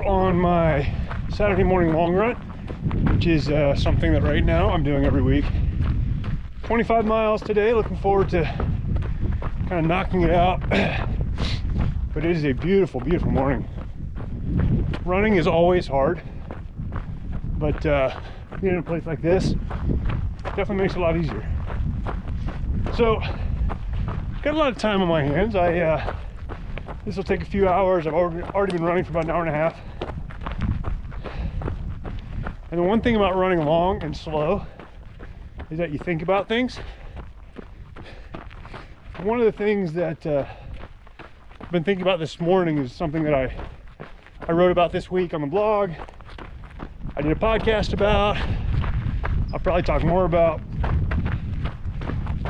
on my Saturday morning long run, which is something that right now I'm doing every week. 25 miles today, looking forward to kind of knocking it out. But it is a beautiful, beautiful morning. Running is always hard, but being in a place like this definitely makes it a lot easier. So, got a lot of time on my hands. This will take a few hours. I've already been running for about an hour and a half. And the one thing about running long and slow is that you think about things. One of the things that I've been thinking about this morning is something that I wrote about this week on the blog. I did a podcast about. I'll probably talk more about.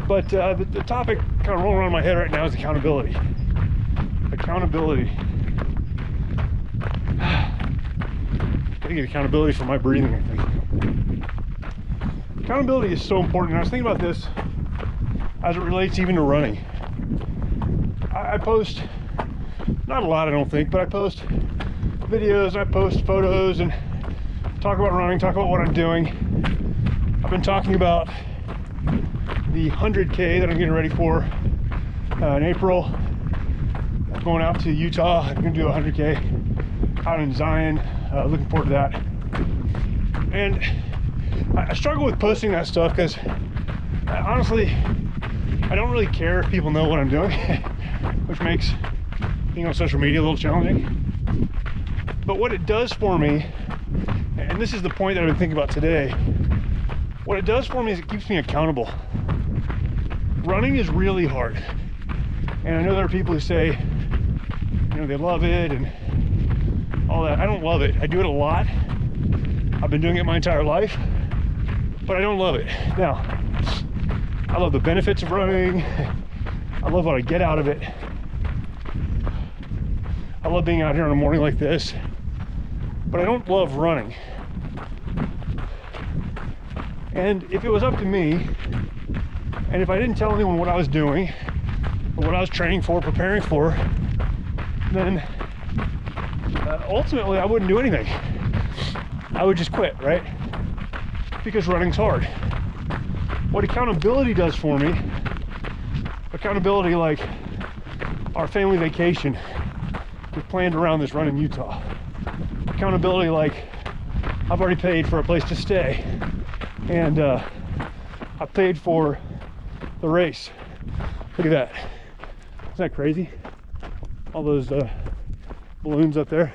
But the topic kind of rolling around my head right now is accountability. Accountability. Gotta get accountability for my breathing, I think. Accountability is so important. I was thinking about this as it relates even to running. I post, not a lot I don't think, but I post videos, I post photos and talk about running, talk about what I'm doing. I've been talking about the 100K that I'm getting ready for in April. I'm going out to Utah. I'm going to do a 100K out in Zion. Looking forward to that. And I struggle with posting that stuff because honestly, I don't really care if people know what I'm doing, which makes being on social media a little challenging. But what it does for me, and this is the point that I've been thinking about today, what it does for me is it keeps me accountable. Running is really hard. And I know there are people who say, you know, they love it and all that. I don't love it. I do it a lot. I've been doing it my entire life, but I don't love it. Now, I love the benefits of running. I love what I get out of it. I love being out here on a morning like this, but I don't love running. And if it was up to me, and if I didn't tell anyone what I was doing, or what I was training for, preparing for, then ultimately I wouldn't do anything. I would just quit, right? Because running's hard. What accountability does for me, accountability like our family vacation was planned around this run in Utah. Accountability like I've already paid for a place to stay, and I paid for the race. Look at that. Isn't that crazy? All those balloons up there.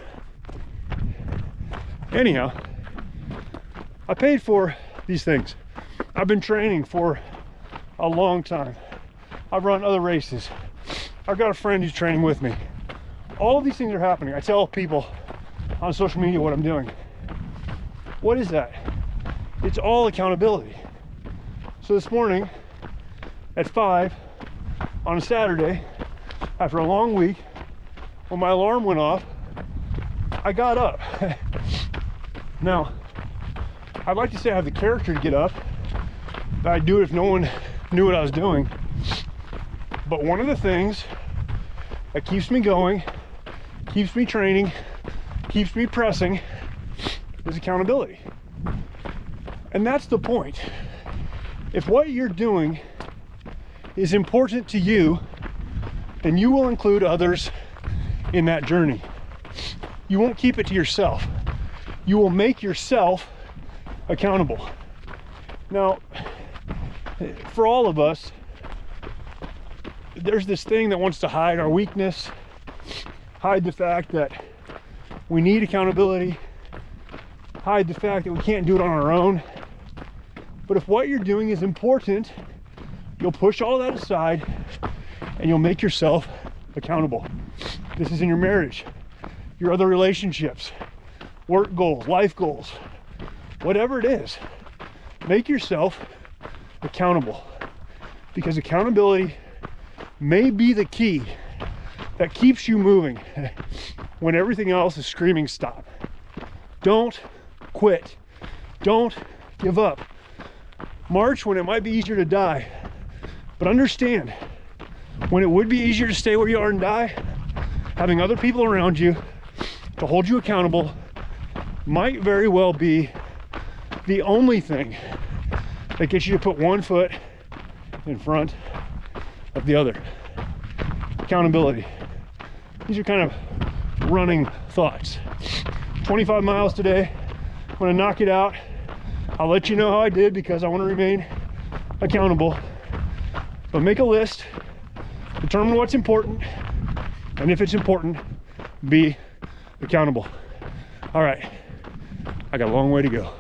Anyhow, I paid for these things. I've been training for a long time. I've run other races. I've got a friend who's training with me. All of these things are happening. I tell people on social media what I'm doing. What is that? It's all accountability. So this morning at 5 on a Saturday, after a long week, when my alarm went off, I got up. Now, I'd like to say I have the character to get up, but I'd do it if no one knew what I was doing. But one of the things that keeps me going, keeps me training, keeps me pressing is accountability. And that's the point. If what you're doing is important to you, then you will include others in that journey. You won't keep it to yourself. You will make yourself accountable. Now, for all of us, there's this thing that wants to hide our weakness, hide the fact that we need accountability, hide the fact that we can't do it on our own. But if what you're doing is important, you'll push all that aside and you'll make yourself accountable. This is in your marriage, your other relationships, work goals, life goals, whatever it is. Make yourself accountable, because accountability may be the key that keeps you moving when everything else is screaming stop. Don't quit. Don't give up. March when it might be easier to die, but understand when it would be easier to stay where you are and die, having other people around you to hold you accountable might very well be the only thing that gets you to put one foot in front of the other. Accountability. These are kind of running thoughts. 25 miles today. I'm gonna knock it out. I'll let you know how I did because I want to remain accountable. But make a list, determine what's important, and if it's important, be accountable. All right, I got a long way to go.